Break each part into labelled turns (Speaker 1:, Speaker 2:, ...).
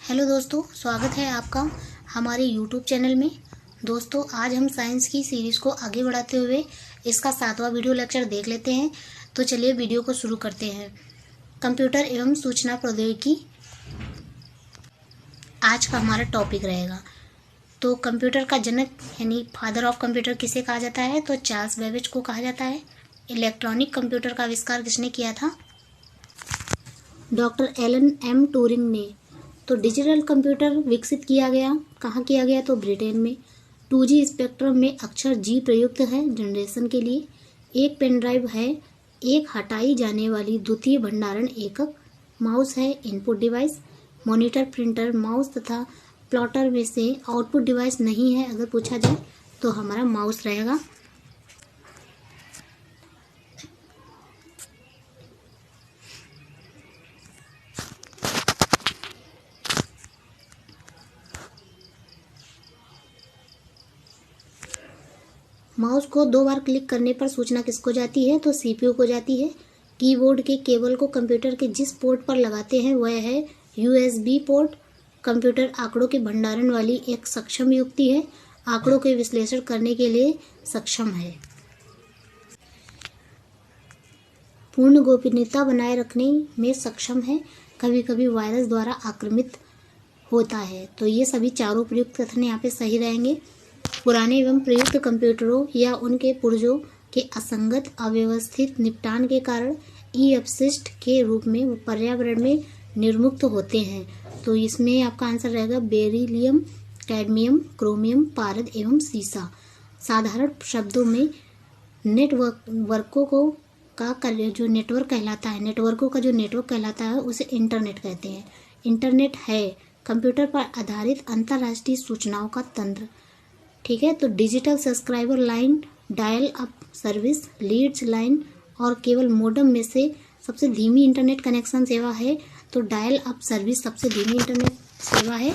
Speaker 1: Hello दोस्तों, स्वागत है आपका हमारे यूट्यूब चैनल में। दोस्तों, आज हम साइंस की सीरीज़ को आगे बढ़ाते हुए इसका 7वां वीडियो लेक्चर देख लेते हैं। तो चलिए वीडियो को शुरू करते हैं। कंप्यूटर एवं सूचना प्रौद्योगिकी आज का हमारा टॉपिक रहेगा। तो कंप्यूटर का जनक यानी फादर ऑफ कंप्यूटर किसे कहा जाता है? तो चार्ल्स बेबेज को कहा जाता है। इलेक्ट्रॉनिक कंप्यूटर का आविष्कार किसने किया था? डॉक्टर एलन एम ट्यूरिंग ने। तो डिजिटल कंप्यूटर विकसित किया गया, कहाँ किया गया? तो ब्रिटेन में। 2G स्पेक्ट्रम में अक्षर G प्रयुक्त है जनरेशन के लिए। एक पेन ड्राइव है एक हटाई जाने वाली द्वितीय भंडारण एकक। माउस है input device. Monitor, printer, mouse तथा प्लॉटर में से आउटपुट डिवाइस नहीं है अगर पूछा जाए तो हमारा माउस रहेगा। माउस को 2 बार क्लिक करने पर सूचना किसको जाती है? तो CPU को जाती है। कीबोर्ड के केबल को कंप्यूटर के जिस पोर्ट पर लगाते हैं वह है USB पोर्ट। कंप्यूटर आंकड़ों के भंडारण वाली एक सक्षम युक्ति है। आंकड़ों के विश्लेषण करने के लिए सक्षम है। पूर्ण गोपनीयता बनाए रखने में सक्षम है। कभी कभी वायरस द्वारा आक्रमित होता है। तो ये सभी चारों प्रयुक्त कथन यहाँ पे सही रहेंगे। पुराने एवं प्रयुक्त कंप्यूटरों या उनके पुर्जों के असंगत अव्यवस्थित निपटान के कारण अपशिष्ट के रूप में पर्यावरण में निर्मुक्त होते हैं। तो इसमें आपका आंसर रहेगा बेरिलियम, कैडमियम, क्रोमियम, पारद एवं सीसा। साधारण शब्दों में नेटवर्कों को का जो नेटवर्क कहलाता है, नेटवर्कों का जो नेटवर्क कहलाता है उसे इंटरनेट कहते हैं। इंटरनेट है कंप्यूटर पर आधारित अंतर्राष्ट्रीय सूचनाओं का तंत्र। ठीक है, तो digital subscriber line, dial up service, लीड्स लाइन और केवल मोडम में से सबसे धीमी इंटरनेट कनेक्शन सेवा है। तो डायल अप सर्विस सबसे धीमी इंटरनेट सेवा है।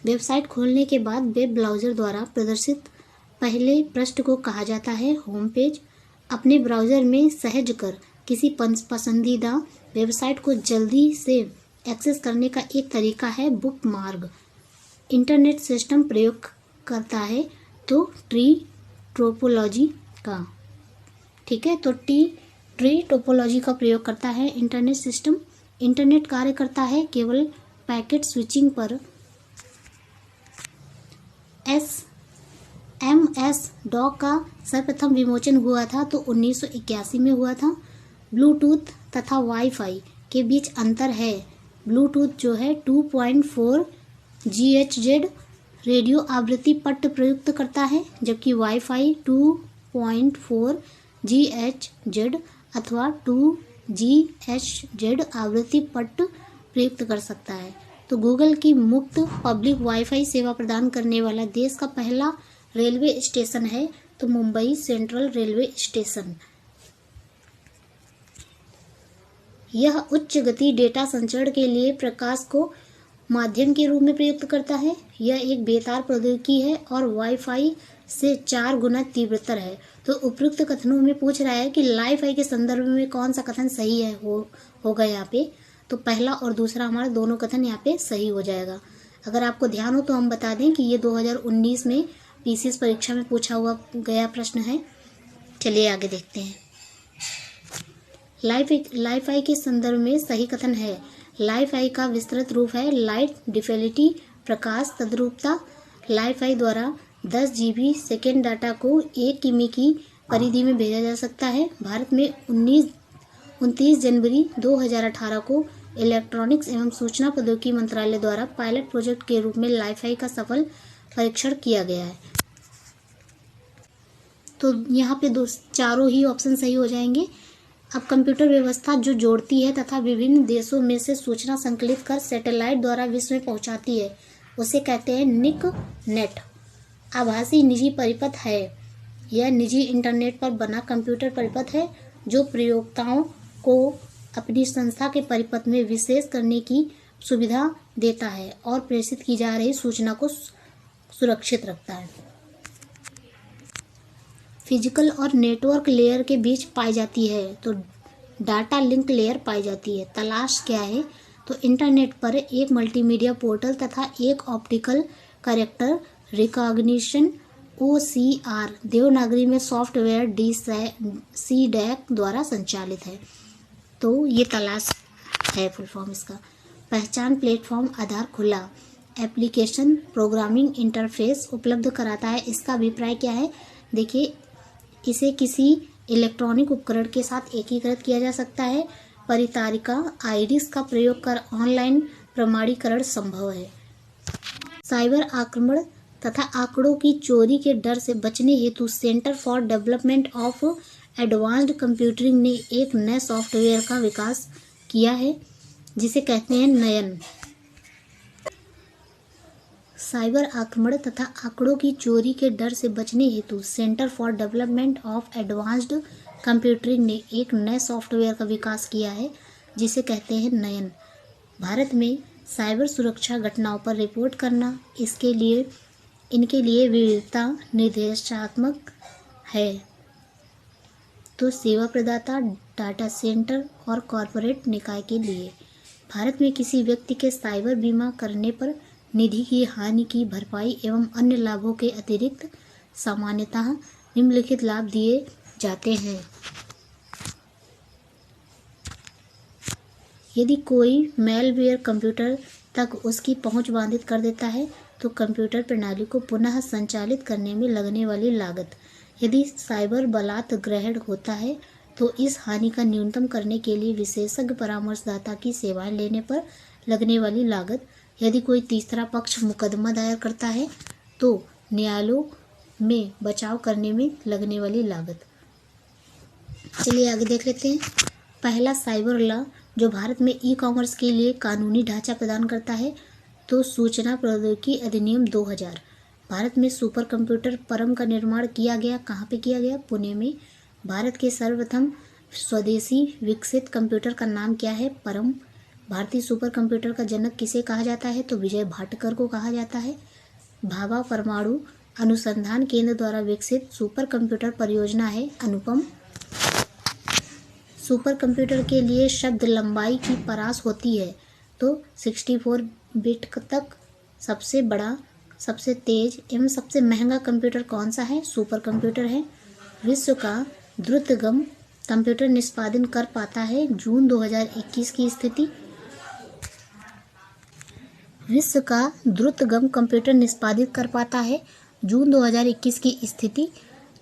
Speaker 1: वेबसाइट खोलने के बाद वेब ब्राउज़र द्वारा प्रदर्शित पहले पृष्ठ को कहा जाता है होम पेज। अपने ब्राउज़र में सहज कर किसी पसंदीदा वेबसाइट को जल्दी से एक्सेस करने का एक तरीका है बुकमार्क। इंटरनेट सिस्टम प्रयोग करता है तो ट्री टोपोलॉजी का। ठीक है, तो ट्री टोपोलॉजी का प्रयोग करता है इंटरनेट सिस्टम। इंटरनेट कार्य करता है केवल पैकेट स्विचिंग पर। MS डॉक का सर्वप्रथम विमोचन हुआ था तो 1981 में हुआ था। ब्लूटूथ तथा वाईफाई के बीच अंतर है। ब्लूटूथ जो है 2.4 GHz रेडियो आवृत्ति पट्ट प्रयुक्त करता है, जबकि वाईफाई 2.4 GHz अथवा 2 GHz आवृत्ति पट्ट प्रयुक्त कर सकता है। तो गूगल की मुक्त पब्लिक वाईफाई सेवा प्रदान करने वाला देश का पहला रेलवे स्टेशन है तो मुंबई सेंट्रल रेलवे स्टेशन। यह उच्च गति डेटा संचरण के लिए प्रकाश को माध्यम के रूप में प्रयुक्त करता है। यह एक बेतार प्रौद्योगिकी है और वाईफाई से 4 गुना तीव्रतर है। तो उपयुक्त कथनों में पूछ रहा है कि लाईफाई के संदर्भ में कौन सा कथन सही है होगा यहाँ पे। तो पहला और दूसरा हमारा दोनों कथन यहाँ पे सही हो जाएगा। अगर आपको ध्यान हो तो हम बता दें कि ये 2019 में PCS परीक्षा में पूछा हुआ गया प्रश्न है। चलिए आगे देखते हैं। लाईफाई के संदर्भ में सही कथन है। लाईफाई का विस्तृत रूप है लाइट डिफिनिटी, प्रकाश तद्रुपता। लाईफाई द्वारा 10 GB सेकेंड डाटा को 1 किमी की परिधि में भेजा जा सकता है। भारत में 29 जनवरी 2018 को इलेक्ट्रॉनिक्स एवं सूचना प्रौद्योगिकी मंत्रालय द्वारा पायलट प्रोजेक्ट के रूप में लाईफाई का सफल परीक्षण किया गया है। तो यहाँ पे चारों ही ऑप्शन सही हो जाएंगे। अब कंप्यूटर व्यवस्था जो जोड़ती है तथा विभिन्न देशों में से सूचना संकलित कर सैटेलाइट द्वारा विश्व में पहुंचाती है उसे कहते हैं निक नेट। आभासी निजी परिपथ है। यह निजी इंटरनेट पर बना कंप्यूटर परिपथ है जो प्रयोक्ताओं को अपनी संस्था के परिपथ में विशेष करने की सुविधा देता है और प्रेषित की जा रही सूचना को सुरक्षित रखता है। फिजिकल और नेटवर्क लेयर के बीच पाई जाती है तो डाटा लिंक लेयर पाई जाती है। तलाश क्या है? तो इंटरनेट पर एक मल्टीमीडिया पोर्टल तथा एक optical character recognition OCR Devanagari में सॉफ्टवेयर CDAC द्वारा संचालित है। तो ये तलाश है फुल फॉर्म इसका। पहचान प्लेटफॉर्म आधार खुला एप्लीकेशन प्रोग्रामिंग इंटरफेस उपलब्ध कराता है। इसका अभिप्राय क्या है? देखिए, इसे किसी इलेक्ट्रॉनिक उपकरण के साथ एकीकृत किया जा सकता है। परितारिका आइरिस का प्रयोग कर ऑनलाइन प्रमाणीकरण संभव है। साइबर आक्रमण तथा आंकड़ों की चोरी के डर से बचने हेतु centre for development of advanced computing ने एक नए सॉफ्टवेयर का विकास किया है जिसे कहते हैं नयन। साइबर आक्रमण तथा आंकड़ों की चोरी के डर से बचने हेतु centre for development of advanced computing ने एक नए सॉफ्टवेयर का विकास किया है जिसे कहते हैं नयन। भारत में साइबर सुरक्षा घटनाओं पर रिपोर्ट करना इनके लिए विविधता निर्देशात्मक है। तो सेवा प्रदाता, डाटा सेंटर और कॉरपोरेट निकाय के लिए भारत में किसी व्यक्ति के साइबर बीमा करने पर निधि की हानि की भरपाई एवं अन्य लाभों के अतिरिक्त सामान्यतः निम्नलिखित लाभ दिए जाते हैं। यदि कोई मैलवेयर कंप्यूटर तक उसकी पहुंच बाधित कर देता है तो कंप्यूटर प्रणाली को पुनः संचालित करने में लगने वाली लागत। यदि साइबर बलात् ग्रहण होता है तो इस हानि का न्यूनतम करने के लिए विशेषज्ञ परामर्शदाता की सेवाएं लेने पर लगने वाली लागत। यदि कोई तीसरा पक्ष मुकदमा दायर करता है तो न्यायालयों में बचाव करने में लगने वाली लागत। चलिए आगे देख लेते हैं। पहला साइबर लॉ जो भारत में ई कॉमर्स के लिए कानूनी ढांचा प्रदान करता है तो सूचना प्रौद्योगिकी अधिनियम 2000। भारत में सुपर कंप्यूटर परम का निर्माण किया गया। कहाँ पे किया गया? पुणे में। भारत के सर्वप्रथम स्वदेशी विकसित कंप्यूटर का नाम क्या है? परम। भारतीय सुपर कंप्यूटर का जनक किसे कहा जाता है? तो विजय भाटकर को कहा जाता है। भाभा परमाणु अनुसंधान केंद्र द्वारा विकसित सुपर कंप्यूटर परियोजना है अनुपम। सुपर कंप्यूटर के लिए शब्द लंबाई की परास होती है तो 64 बिट तक सबसे बड़ा, सबसे तेज एवं सबसे महंगा कंप्यूटर कौन सा है? सुपर कंप्यूटर है। विश्व का द्रुतगम कंप्यूटर निष्पादन कर पाता है जून 2021 की स्थिति। विश्व का द्रुतगम कंप्यूटर निष्पादित कर पाता है जून 2021 की स्थिति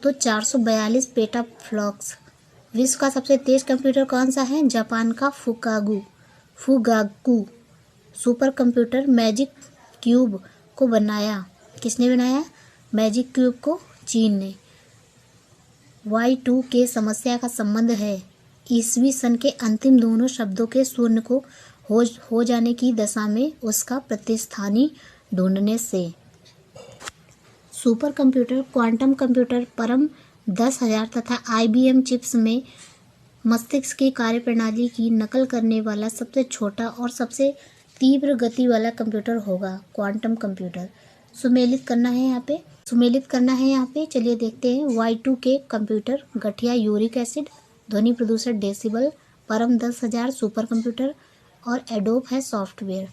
Speaker 1: तो 442 पेटाफ्लॉप्स। विश्व का सबसे तेज कंप्यूटर कौन सा है? जापान का Fugaku. Super computer magic cube को बनाया, किसने बनाया? मैजिक क्यूब को चीन ने। Y2K समस्या का संबंध है ईस्वी सन के अंतिम दोनों शब्दों के शून्य को हो जाने की दशा में उसका प्रतिस्थानी ढूंढने से। सुपर कंप्यूटर क्वांटम कंप्यूटर परम 10,000 तथा IBM चिप्स में मस्तिष्क की कार्यप्रणाली की नकल करने वाला सबसे छोटा और सबसे तीव्र गति वाला कंप्यूटर होगा क्वांटम कंप्यूटर। सुमेलित करना है यहाँ पे। चलिए देखते हैं। Y2K कंप्यूटर गठिया यूरिक एसिड, ध्वनि प्रदूषण डेसिबल, परम 10,000 सुपर कंप्यूटर और एडोब है सॉफ्टवेयर।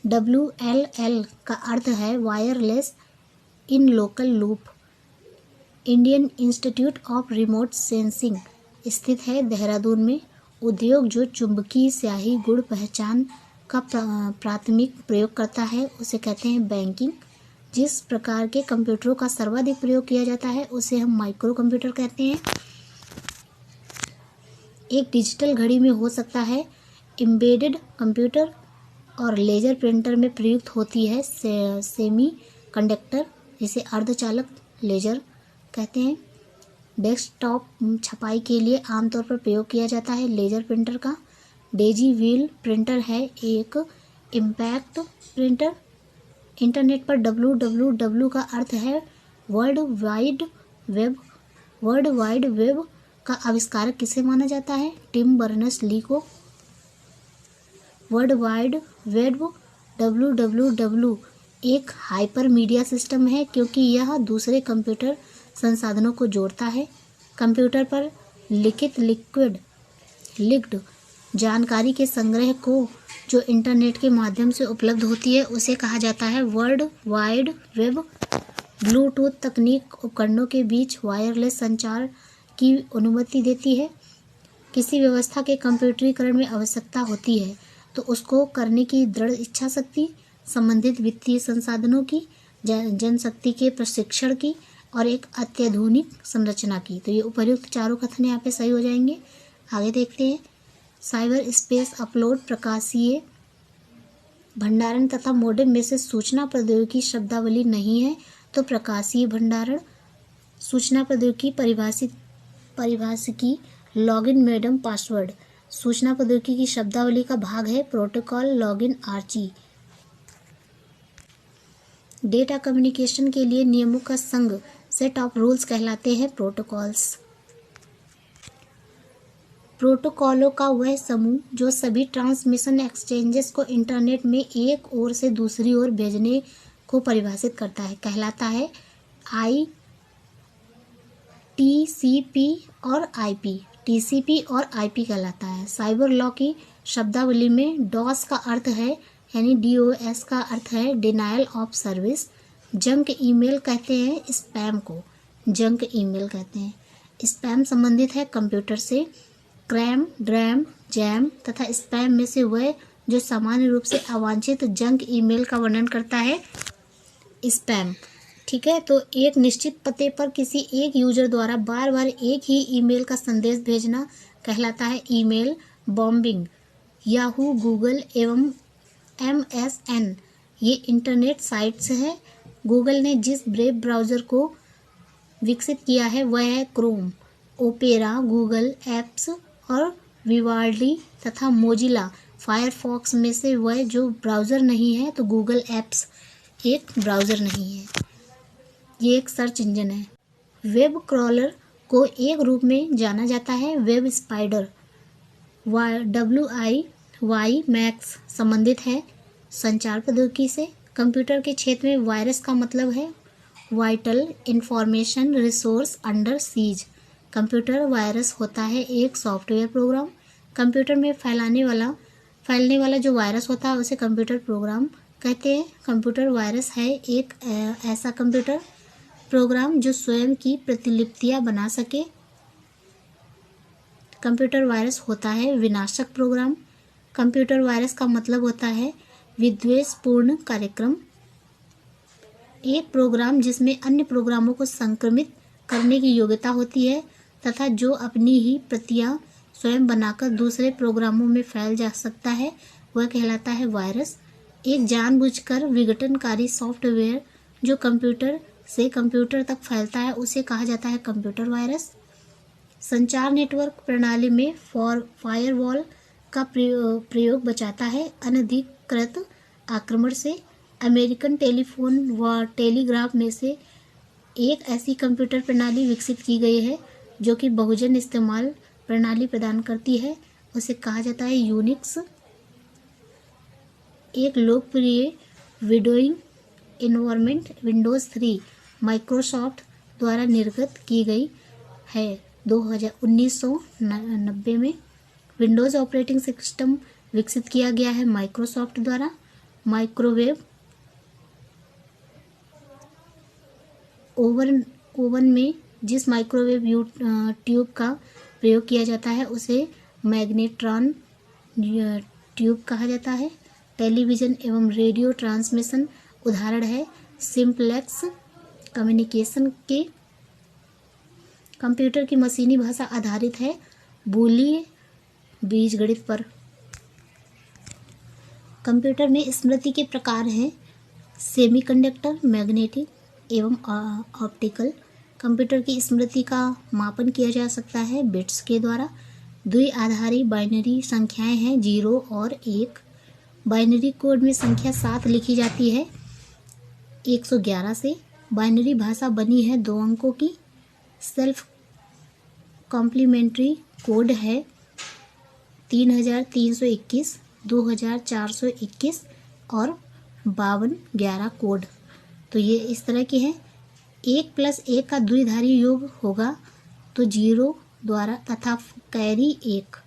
Speaker 1: WLL का अर्थ है wireless in local loop. Indian institute of remote sensing स्थित है देहरादून में। उद्योग जो चुंबकीय स्याही गुण पहचान का प्राथमिक प्रयोग करता है उसे कहते हैं बैंकिंग। जिस प्रकार के कंप्यूटरों का सर्वाधिक प्रयोग किया जाता है उसे हम माइक्रो कंप्यूटर कहते हैं। एक डिजिटल घड़ी में हो सकता है एम्बेडेड कंप्यूटर और लेजर प्रिंटर में प्रयुक्त होती है सेमी कंडक्टर जिसे अर्धचालक लेजर कहते हैं। डेस्कटॉप छपाई के लिए आमतौर पर प्रयोग किया जाता है लेजर प्रिंटर का। डेजी व्हील प्रिंटर है एक इम्पैक्ट प्रिंटर। इंटरनेट पर www का अर्थ है वर्ल्ड वाइड वेब का आविष्कारक किसे माना जाता है? टिम बर्नर्स-ली को। वर्ल्ड वाइड वेब www एक हाइपर मीडिया सिस्टम है क्योंकि यह दूसरे कंप्यूटर संसाधनों को जोड़ता है। कंप्यूटर पर लिखित लिक्ड जानकारी के संग्रह को जो इंटरनेट के माध्यम से उपलब्ध होती है उसे कहा जाता है वर्ल्ड वाइड वेब। ब्लूटूथ तकनीक उपकरणों के बीच वायरलेस संचार की अनुमति देती है। किसी व्यवस्था के कंप्यूटरीकरण में आवश्यकता होती है तो उसको करने की दृढ़ इच्छा शक्ति, संबंधित वित्तीय संसाधनों की, जनशक्ति के प्रशिक्षण की और एक अत्याधुनिक संरचना की। तो ये उपर्युक्त चारों कथन यहाँ पे सही हो जाएंगे। आगे देखते हैं। साइबर स्पेस अपलोड प्रकाशीय भंडारण तथा मोडेम में से सूचना प्रौद्योगिकी शब्दावली नहीं है तो प्रकाशीय भंडारण। सूचना प्रौद्योगिकी परिभाषिकी लॉगिन मोडेम पासवर्ड। सूचना प्रौद्योगिकी की शब्दावली का भाग है protocol login Archie. Data communication के लिए नियमों का संघ सेट ऑफ रूल्स कहलाते हैं प्रोटोकॉल्स। प्रोटोकॉलों का वह समूह जो सभी ट्रांसमिशन एक्सचेंजेस को इंटरनेट में एक ओर से दूसरी ओर भेजने को परिभाषित करता है कहलाता है टीसीपी और आईपी। टीसीपी और आईपी कहलाता है। साइबर लॉ की शब्दावली में डॉस का अर्थ है यानी डीओएस का अर्थ है denial of service. Junk email कहते हैं स्पैम को, जंक ईमेल कहते हैं। स्पैम संबंधित है कंप्यूटर से। क्रैम, ड्रैम, जैम तथा स्पैम में से वह जो सामान्य रूप से अवांछित जंक ईमेल का वर्णन करता है स्पैम। ठीक है, तो एक निश्चित पते पर किसी एक यूजर द्वारा बार बार एक ही ईमेल का संदेश भेजना कहलाता है ईमेल बॉम्बिंग। याहू, गूगल एवं MSN ये इंटरनेट साइट्स है। गूगल ने जिस ब्रेव ब्राउज़र को विकसित किया है वह है क्रोम। ओपेरा, गूगल एप्स और विवाल्डी तथा मोजिला फायरफॉक्स में से वह जो ब्राउज़र नहीं है तो गूगल एप्स एक ब्राउज़र नहीं है, ये एक सर्च इंजन है। वेब क्रॉलर को एक रूप में जाना जाता है वेब स्पाइडर। WIY मैक्स संबंधित है संचार प्रौद्योगिकी से। कंप्यूटर के क्षेत्र में वायरस का मतलब है vital information resource under seize. Computer virus होता है एक सॉफ्टवेयर प्रोग्राम। कंप्यूटर में फैलने वाला जो वायरस होता है उसे कंप्यूटर प्रोग्राम कहते हैं। कंप्यूटर वायरस है एक ऐसा कंप्यूटर प्रोग्राम जो स्वयं की प्रतिलिपियां बना सके। कंप्यूटर वायरस होता है विनाशक प्रोग्राम। कंप्यूटर वायरस का मतलब होता है विद्वेषपूर्ण कार्यक्रम। एक प्रोग्राम जिसमें अन्य प्रोग्रामों को संक्रमित करने की योग्यता होती है तथा जो अपनी ही प्रतियां स्वयं बनाकर दूसरे प्रोग्रामों में फैल जा सकता है वह कहलाता है वायरस। एक जानबूझकर विघटनकारी सॉफ्टवेयर जो कंप्यूटर से कंप्यूटर तक फैलता है उसे कहा जाता है कंप्यूटर वायरस। संचार नेटवर्क प्रणाली में फायरवॉल का प्रयोग बचाता है अनधिकृत आक्रमण से। अमेरिकन टेलीफोन व टेलीग्राफ में से एक ऐसी कंप्यूटर प्रणाली विकसित की गई है जो कि बहुजन इस्तेमाल प्रणाली प्रदान करती है, उसे कहा जाता है यूनिक्स। एक लोकप्रिय विंडोइंग एनवायरनमेंट विंडोज़ 3 माइक्रोसॉफ्ट द्वारा निर्गत की गई है 1990 में। विंडोज़ ऑपरेटिंग सिस्टम विकसित किया गया है माइक्रोसॉफ्ट द्वारा। माइक्रोवेव ओवन में जिस माइक्रोवेव ट्यूब का प्रयोग किया जाता है उसे मैग्नेट्रॉन ट्यूब कहा जाता है। टेलीविज़न एवं रेडियो ट्रांसमिशन उदाहरण है सिंप्लेक्स कम्युनिकेशन के। कंप्यूटर की मशीनी भाषा आधारित है बूलियन बीजगणित पर। कंप्यूटर में स्मृति के प्रकार हैं सेमीकंडक्टर, मैग्नेटिक एवं ऑप्टिकल। कंप्यूटर की स्मृति का मापन किया जा सकता है बिट्स के द्वारा। द्विआधारी बाइनरी संख्याएं हैं 0 और 1। बाइनरी कोड में संख्या 7 लिखी जाती है 111 से। बाइनरी भाषा बनी है 2 अंकों की। सेल्फ कॉम्प्लीमेंट्री कोड है 3321, 2421 और 5211 कोड। तो ये इस तरह के हैं। 1 + 1 का द्विधारी योग होगा तो 0 द्वारा तथा कैरी 1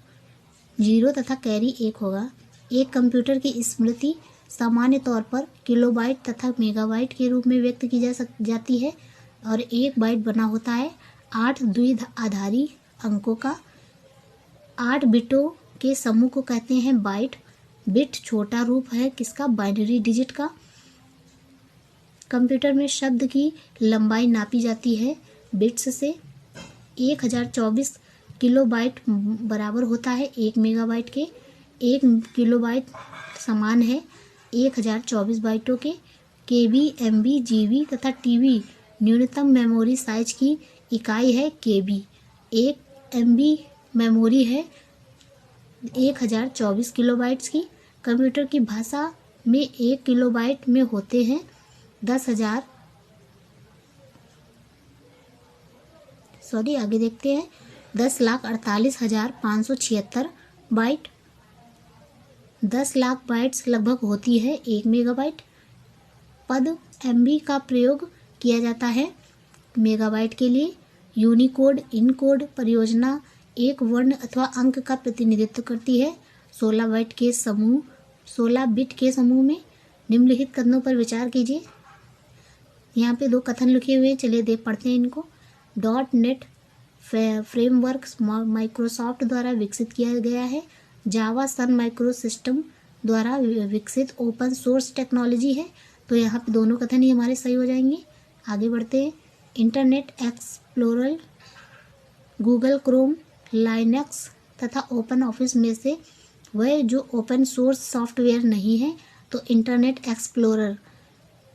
Speaker 1: 0 तथा कैरी 1 होगा। एक कंप्यूटर की स्मृति सामान्य तौर पर किलोबाइट तथा मेगाबाइट के रूप में व्यक्त की जाती है और 1 बाइट बना होता है 8 द्विआधारी अंकों का। 8 बिटों के समूह को कहते हैं बाइट। बिट छोटा रूप है किसका? बाइनरी डिजिट का। कंप्यूटर में शब्द की लंबाई नापी जाती है बिट्स से। 1024 किलोबाइट बराबर होता है 1 मेगाबाइट के। 1 किलोबाइट समान है 1024 बाइटों के। केबी, एमबी, जीबी तथा टीबी न्यूनतम मेमोरी साइज की इकाई है केबी। 1 एमबी मेमोरी है 1024 किलोबाइट्स की। कंप्यूटर की भाषा में 1 किलोबाइट में होते हैं 10,48,576 बाइट। 10 लाख बाइट्स लगभग होती है 1 मेगाबाइट। पद एमबी का प्रयोग किया जाता है मेगाबाइट के लिए। यूनिकोड इनकोड परियोजना एक वर्ण अथवा अंक का प्रतिनिधित्व करती है। 16 बिट के समूह में निम्नलिखित कथनों पर विचार कीजिए। यहाँ पे 2 कथन लिखे हुए हैं, चलिए पढ़ते हैं इनको। .NET फ्रेमवर्क माइक्रोसॉफ्ट द्वारा विकसित किया गया है। जावा सन माइक्रो सिस्टम द्वारा विकसित ओपन सोर्स टेक्नोलॉजी है। तो यहाँ पे दोनों कथन ही हमारे सही हो जाएंगे। आगे बढ़ते हैं। Internet explorer, Google Chrome, Linux तथा ओपन ऑफिस में से वह जो ओपन सोर्स सॉफ्टवेयर नहीं है। तो इंटरनेट एक्सप्लोरर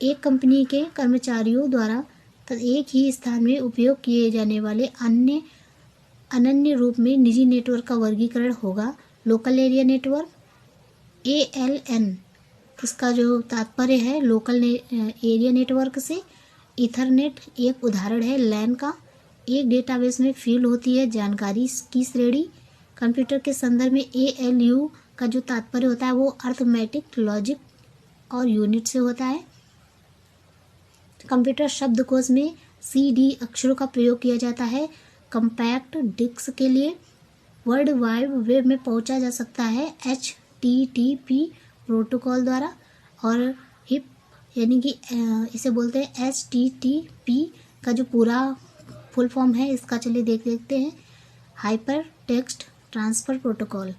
Speaker 1: एक कंपनी के कर्मचारियों द्वारा एक ही स्थान में उपयोग किए जाने वाले अनन्य रूप में निजी नेटवर्क का वर्गीकरण होगा। लोकल एरिया नेटवर्क ALN, इसका जो तात्पर्य है लोकल एरिया नेटवर्क से। ईथरनेट एक उदाहरण है लैन का। एक डेटाबेस में फील्ड होती है जानकारी की श्रेणी। कंप्यूटर के संदर्भ में ALU का जो तात्पर्य होता है वो अर्थमेटिक, लॉजिक और यूनिट से होता है। कंप्यूटर शब्दकोश में CD अक्षरों का प्रयोग किया जाता है कॉम्पैक्ट डिस्क के लिए। वर्ल्ड वाइड वेब में पहुंचा जा सकता है HTTP प्रोटोकॉल द्वारा। और हिप यानी कि इसे बोलते हैं HTTP का जो पूरा फुल फॉर्म है इसका चलिए देखते हैं। Hyper text transfer protocol.